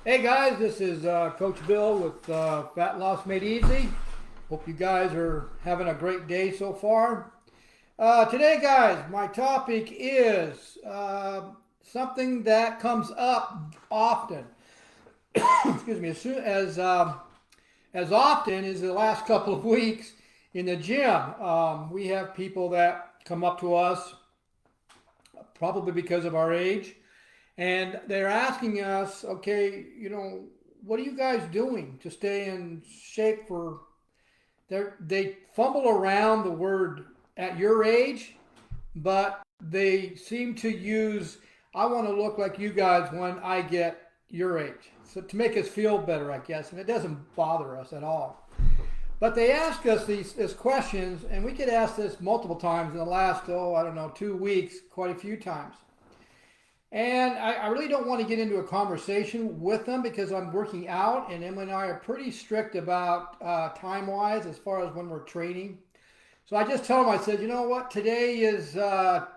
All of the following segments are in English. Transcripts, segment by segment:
Hey guys, this is Coach Bill with Fat Loss Made Easy. Hope you guys are having a great day so far. Today, guys, my topic is something that comes up often. Excuse me, as often as the last couple of weeks in the gym. We have people that come up to us, probably because of our age, and they're asking us, okay, what are you guys doing to stay in shape for? They fumble around the word at your age, but they seem to use, I want to look like you guys when I get your age. So to make us feel better, I guess, and it doesn't bother us at all. But they ask us these questions, and we get asked this multiple times in the last, I don't know, 2 weeks, quite a few times. And I really don't want to get into a conversation with them because I'm working out, and Emily and I are pretty strict about time wise as far as when we're training. So I just tell them, I said, you know what, today is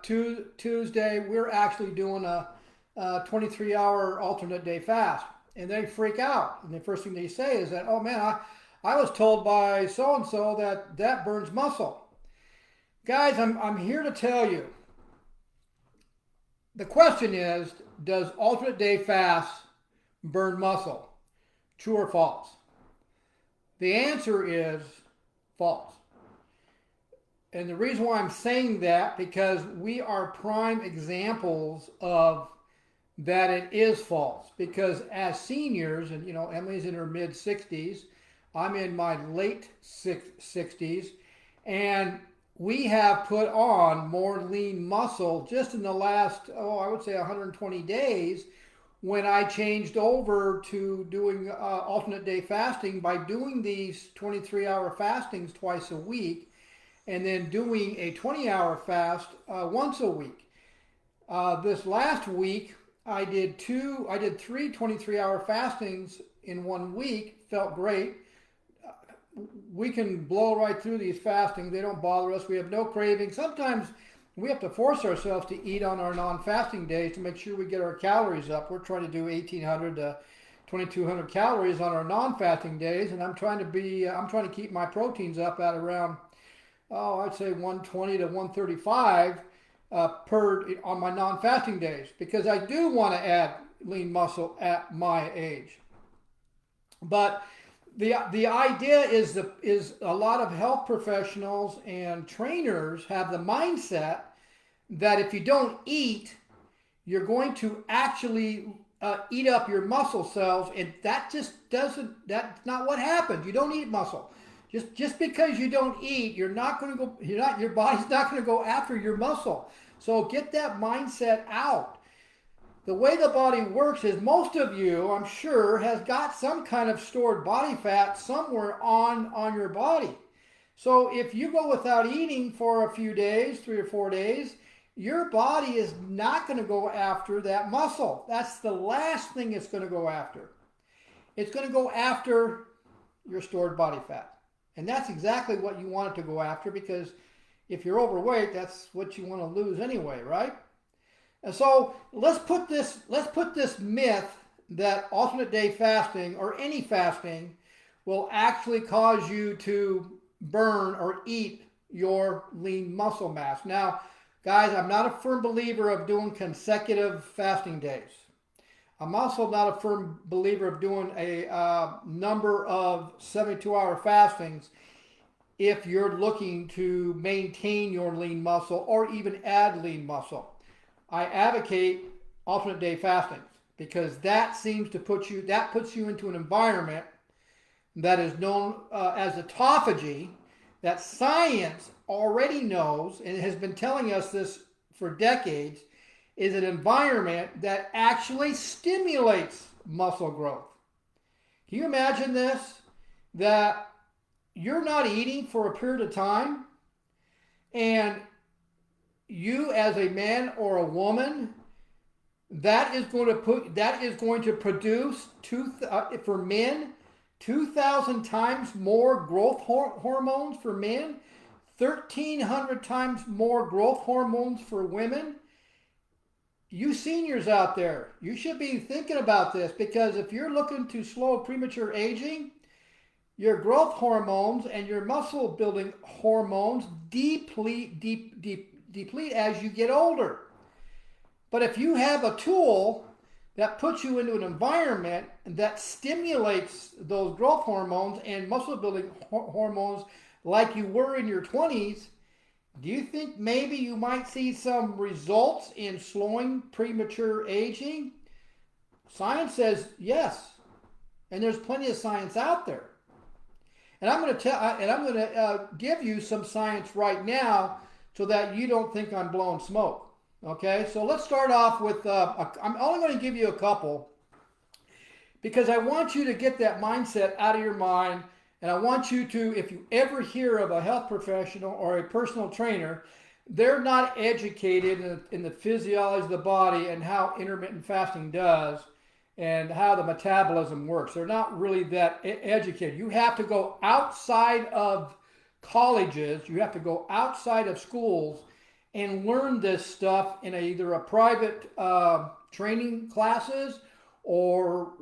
Tuesday. We're actually doing a 23-hour alternate day fast. And they freak out. And the first thing they say is that, oh man, I was told by so and so that that burns muscle. Guys, I'm here to tell you, the question is, does alternate day fast burn muscle? True or false? The answer is false. And the reason why I'm saying that, because we are prime examples of that it is false. Because as seniors, and Emily's in her mid 60s, I'm in my late 60s, and we have put on more lean muscle just in the last, I would say 120 days, when I changed over to doing alternate day fasting by doing these 23-hour fastings twice a week and then doing a 20-hour fast once a week. This last week, I did three 23-hour fastings in 1 week. Felt great. We can blow right through these fastings. They don't bother us. We have no craving. Sometimes we have to force ourselves to eat on our non-fasting days to make sure we get our calories up. We're trying to do 1,800 to 2,200 calories on our non-fasting days, and I'm trying to keep my proteins up at around, I'd say 120 to 135 per on my non-fasting days, because I do want to add lean muscle at my age. But the idea is a lot of health professionals and trainers have the mindset that if you don't eat, you're going to actually eat up your muscle cells, and that just doesn't. That's not what happens. You don't eat muscle. Just because you don't eat, you're not going to go. Your body's not going to go after your muscle. So get that mindset out. The way the body works is, most of you, I'm sure, has got some kind of stored body fat somewhere on your body. So if you go without eating for a few days, 3 or 4 days, your body is not going to go after that muscle. That's the last thing it's going to go after. It's going to go after your stored body fat. And that's exactly what you want it to go after, because if you're overweight, that's what you want to lose anyway, right? And so let's put this myth that alternate day fasting or any fasting will actually cause you to burn or eat your lean muscle mass. Now, guys, I'm not a firm believer of doing consecutive fasting days. I'm also not a firm believer of doing a number of 72-hour fastings if you're looking to maintain your lean muscle or even add lean muscle. I advocate alternate day fasting because that puts you into an environment that is known as autophagy, that science already knows and has been telling us this for decades, is an environment that actually stimulates muscle growth. Can you imagine this? That you're not eating for a period of time, and you as a man or a woman, that is going to produce for men 2,000 times more growth hormones for men, 1,300 times more growth hormones for women. you seniors out there, you should be thinking about this, because if you're looking to slow premature aging, your growth hormones and your muscle building hormones deplete as you get older. But if you have a tool that puts you into an environment that stimulates those growth hormones and muscle building hormones like you were in your 20s, do you think maybe you might see some results in slowing premature aging? Science says yes, and there's plenty of science out there. And I'm going to give you some science right now so that you don't think I'm blowing smoke. Okay, so let's start off with, I'm only going to give you a couple, because I want you to get that mindset out of your mind. And I want you to, if you ever hear of a health professional or a personal trainer, they're not educated in the physiology of the body and how intermittent fasting does and how the metabolism works. They're not really that educated. You have to go outside of colleges, you have to go outside of schools and learn this stuff in either a private training classes or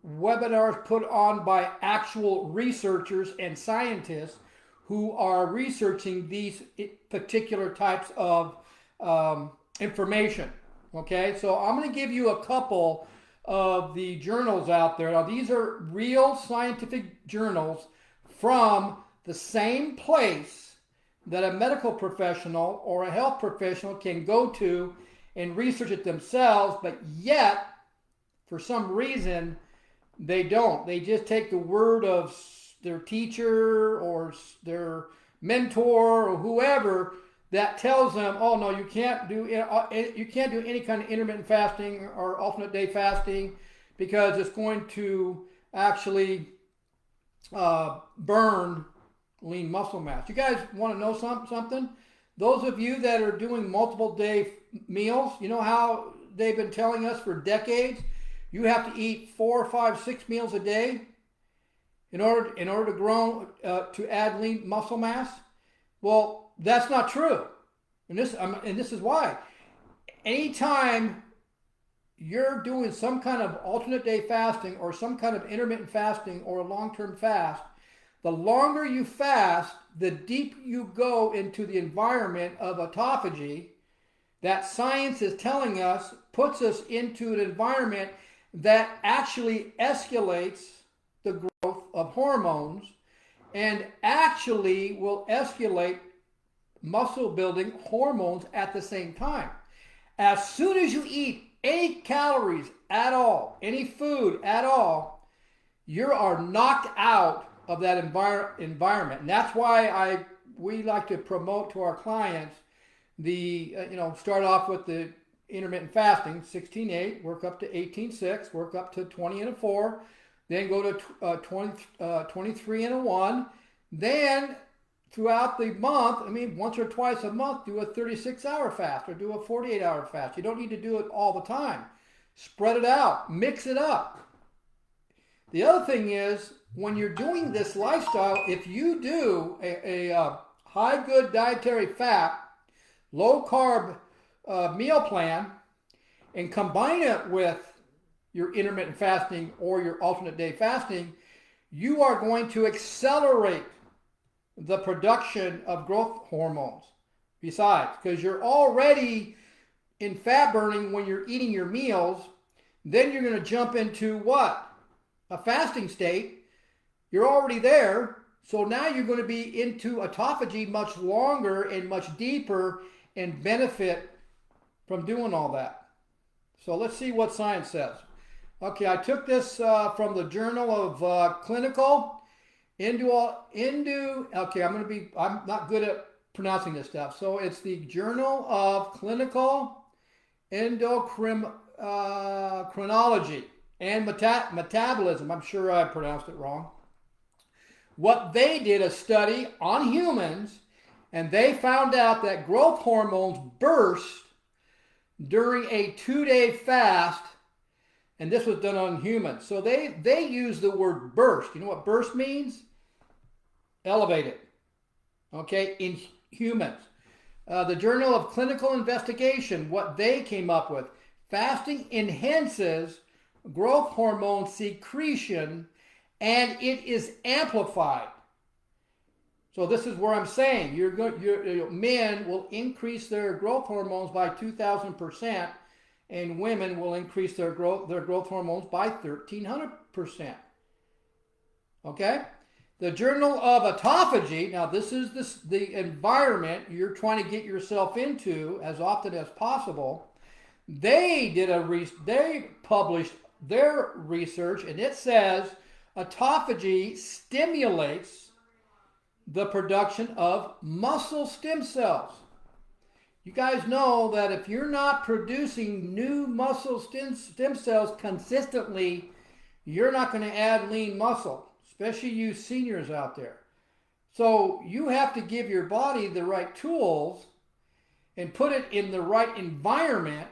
webinars put on by actual researchers and scientists who are researching these particular types of information. Okay, so I'm going to give you a couple of the journals out there. Now, these are real scientific journals from the same place that a medical professional or a health professional can go to and research it themselves, but yet, for some reason, they don't. They just take the word of their teacher or their mentor or whoever that tells them, oh no, you can't do any kind of intermittent fasting or alternate day fasting because it's going to actually burn lean muscle mass. You guys want to know something? Those of you that are doing multiple day meals, you know how they've been telling us for decades, you have to eat 4, 5, 6 meals a day in order to grow to add lean muscle mass. Well, that's not true, and this is why. Anytime you're doing some kind of alternate day fasting or some kind of intermittent fasting or a long-term fast, the longer you fast, the deeper you go into the environment of autophagy. That science is telling us puts us into an environment that actually escalates the growth of hormones and actually will escalate muscle building hormones at the same time. As soon as you eat any calories at all, any food at all, you are knocked out of that environment. And that's why we like to promote to our clients the, start off with the intermittent fasting, 16-8, work up to 18-6, work up to 20 and a 4, then go to 23 and a 1, then throughout the month, once or twice a month, do a 36-hour fast or do a 48-hour fast. You don't need to do it all the time. Spread it out, mix it up. The other thing is, when you're doing this lifestyle, if you do a high good dietary fat, low carb meal plan and combine it with your intermittent fasting or your alternate day fasting, you are going to accelerate the production of growth hormones. Besides, because you're already in fat burning when you're eating your meals, then you're going to jump into what? A fasting state. You're already there, so now you're going to be into autophagy much longer and much deeper and benefit from doing all that. So let's see what science says. Okay, I took this from the Journal of Clinical okay, I'm not good at pronouncing this stuff. So it's the Journal of Clinical Endocrinology and Metabolism. I'm sure I pronounced it wrong. What they did a study on humans, and they found out that growth hormones burst during a 2-day fast, and this was done on humans. So they use the word burst. You know what burst means? Elevated. Okay, in humans. The Journal of Clinical Investigation, what they came up with, Fasting enhances growth hormone secretion, and it is amplified. So this is where I'm saying men will increase their growth hormones by 2,000%, and women will increase their growth hormones by 1,300%. Okay? The Journal of Autophagy, now this is the environment you're trying to get yourself into as often as possible. They published their research, and it says autophagy stimulates the production of muscle stem cells. You guys know that if you're not producing new muscle stem cells consistently, you're not going to add lean muscle, especially you seniors out there. So you have to give your body the right tools and put it in the right environment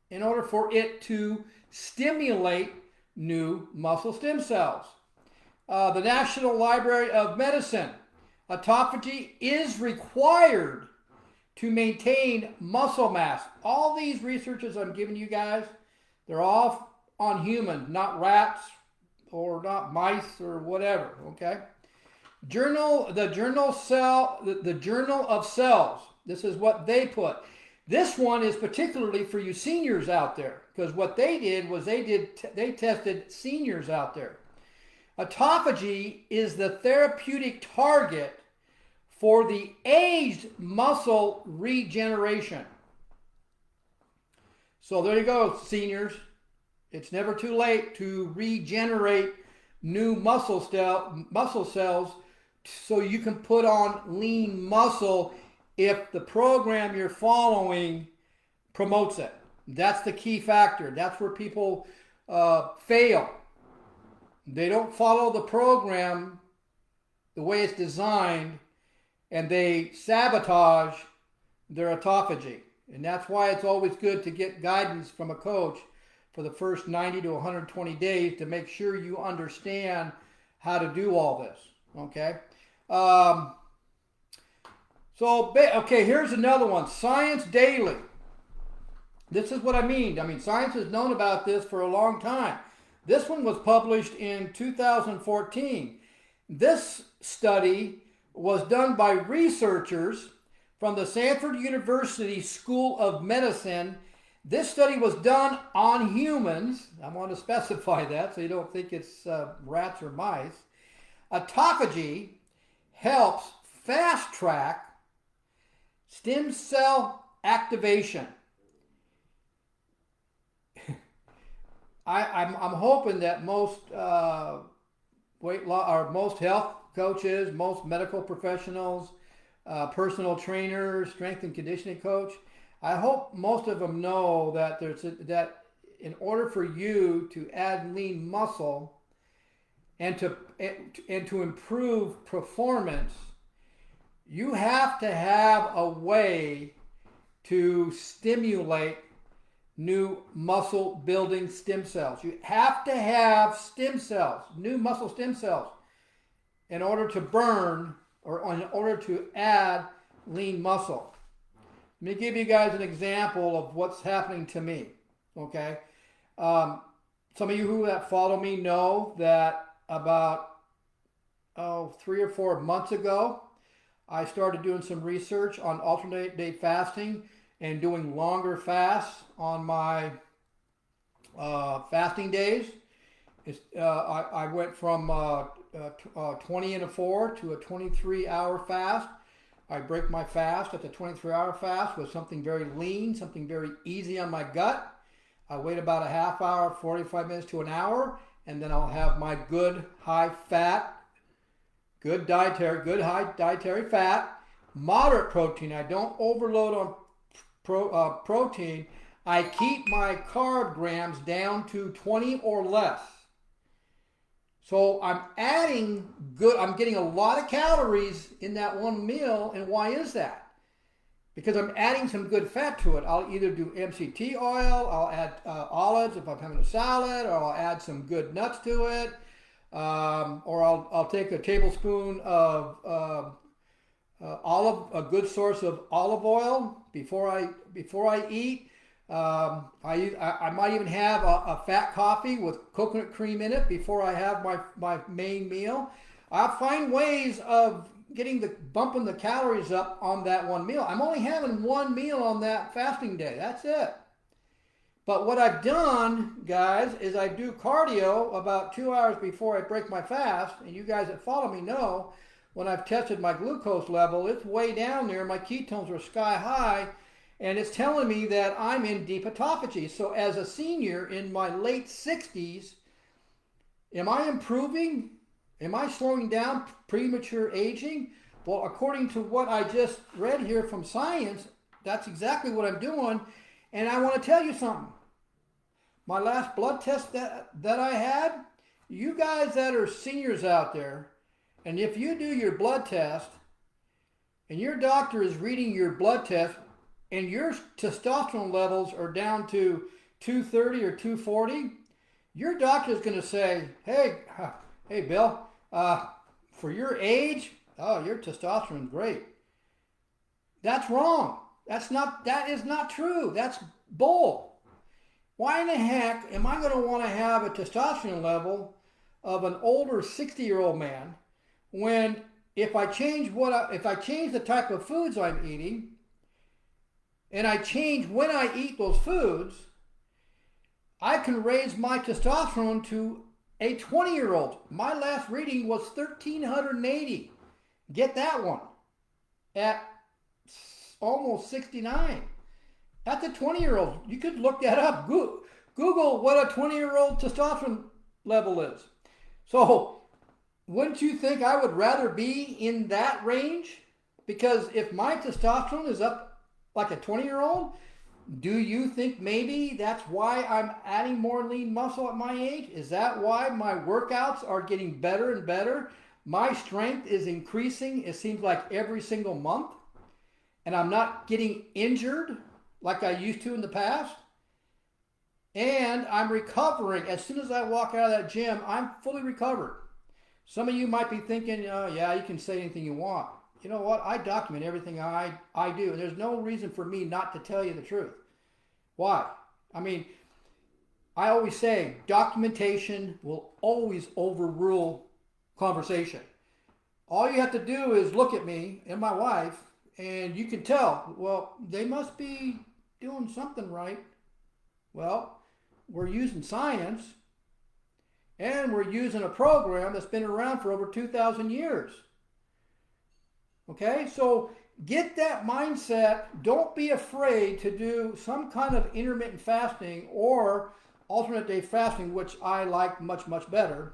in order for it to stimulate new muscle stem cells. The National Library of Medicine, autophagy is required to maintain muscle mass. All these researches I'm giving you guys, they're all on humans, not rats or not mice or whatever, okay? The Journal of Cells, this is what they put. This one is particularly for you seniors out there, because what they did was they tested seniors out there. Autophagy is the therapeutic target for the aged muscle regeneration. So there you go, seniors. It's never too late to regenerate new muscle cells so you can put on lean muscle if the program you're following promotes it. That's the key factor. That's where people fail. They don't follow the program the way it's designed, and they sabotage their autophagy. And that's why it's always good to get guidance from a coach for the first 90 to 120 days to make sure you understand how to do all this, okay? Okay, here's another one, Science Daily. This is what I mean. Science has known about this for a long time. This one was published in 2014. This study was done by researchers from the Stanford University School of Medicine. This study was done on humans. I want to specify that so you don't think it's rats or mice. Autophagy helps fast track stem cell activation. I'm hoping that most most health coaches, most medical professionals, personal trainers, strength and conditioning coach, I hope most of them know that that in order for you to add lean muscle and to improve performance, you have to have a way to stimulate new muscle building stem cells. You have to have stem cells, new muscle stem cells, in order to burn or in order to add lean muscle. Let me give you guys an example of what's happening to me, okay? Some of you who follow me know that about 3 or 4 months ago, I started doing some research on alternate day fasting and doing longer fasts on my fasting days. I went from 20 and a 4 to a 23-hour fast. I break my fast at the 23-hour fast with something very lean, something very easy on my gut. I wait about a half hour, 45 minutes to an hour, and then I'll have my good high fat, good high dietary fat, moderate protein. I don't overload on protein. I keep my carb grams down to 20 or less. So I'm getting a lot of calories in that one meal. And why is that? Because I'm adding some good fat to it. I'll either do MCT oil, I'll add olives if I'm having a salad, or I'll add some good nuts to it, or I'll take a tablespoon of a good source of olive oil before I eat. I might even have a fat coffee with coconut cream in it before I have my main meal. I find ways of bumping the calories up on that one meal. I'm only having one meal on that fasting day. That's it. But what I've done, guys, is I do cardio about 2 hours before I break my fast. And you guys that follow me know when I've tested my glucose level, it's way down there. My ketones are sky high. And it's telling me that I'm in deep autophagy. So as a senior in my late 60s, am I improving? Am I slowing down premature aging? Well, according to what I just read here from science, that's exactly what I'm doing. And I want to tell you something. My last blood test that I had, you guys that are seniors out there, and if you do your blood test, and your doctor is reading your blood test, and your testosterone levels are down to 230 or 240, your doctor is going to say, hey Bill, for your age, oh, your testosterone is great. That's wrong. That is not true. That's bull. Why in the heck am I going to want to have a testosterone level of an older 60-year-old man when if I change the type of foods I'm eating and I change when I eat those foods, I can raise my testosterone to a 20-year-old. My last reading was 1,380. Get that one at almost 69. That's a 20-year-old. You could look that up. Google what a 20-year-old testosterone level is. So wouldn't you think I would rather be in that range? Because if my testosterone is up like a 20-year-old, do you think maybe that's why I'm adding more lean muscle at my age? Is that why my workouts are getting better and better? My strength is increasing, it seems like every single month, and I'm not getting injured like I used to in the past. And I'm recovering. As soon as I walk out of that gym, I'm fully recovered. Some of you might be thinking, oh, yeah, you can say anything you want. You know what? I document everything I do. And there's no reason for me not to tell you the truth. Why? I mean, I always say documentation will always overrule conversation. All you have to do is look at me and my wife, and you can tell, well, they must be doing something right. Well, we're using science, and we're using a program that's been around for over 2,000 years. Okay, so get that mindset. Don't be afraid to do some kind of intermittent fasting or alternate day fasting, which I like much, much better.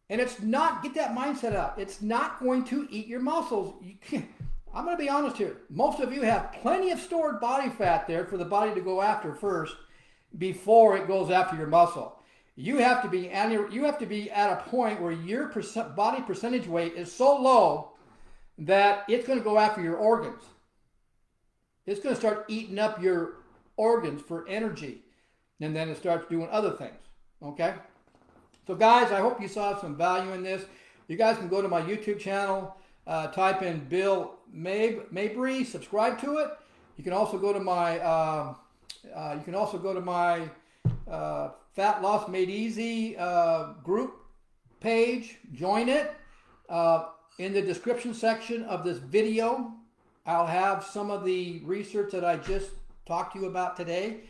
And it's not, get that mindset out. It's not going to eat your muscles. I'm going to be honest here. Most of you have plenty of stored body fat there for the body to go after first before it goes after your muscle. You have to be at a point where your body percentage weight is so low that it's going to go after your organs. It's going to start eating up your organs for energy, and then it starts doing other things. Okay? So guys, I hope you saw some value in this. You guys can go to my YouTube channel, type in Bill Mabry, subscribe to it. You can also go to my Fat Loss Made Easy group page. Join it. In the description section of this video, I'll have some of the research that I just talked to you about today,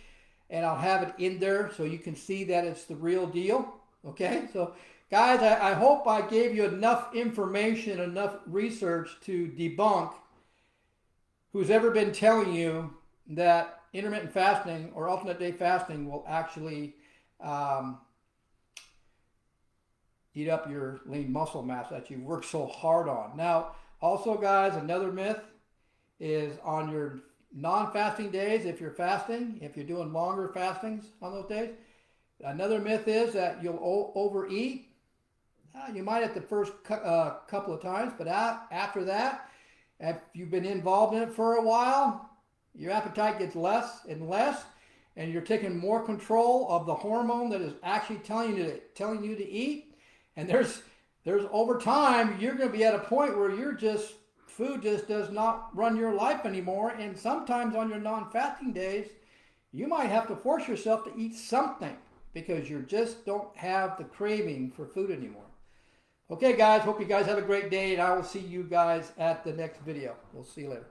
and I'll have it in there so you can see that it's the real deal. Okay, so guys, I hope I gave you enough information, enough research to debunk who's ever been telling you that intermittent fasting or alternate day fasting will actually eat up your lean muscle mass that you work so hard on. Now, also guys, another myth is on your non-fasting days, if you're fasting, if you're doing longer fastings on those days, another myth is that you'll overeat. You might at the first couple of times, but after that, if you've been involved in it for a while, your appetite gets less and less, and you're taking more control of the hormone that is actually telling you to eat. And there's over time, you're going to be at a point where food just does not run your life anymore. And sometimes on your non-fasting days, you might have to force yourself to eat something because you just don't have the craving for food anymore. Okay, guys, hope you guys have a great day, and I will see you guys at the next video. We'll see you later.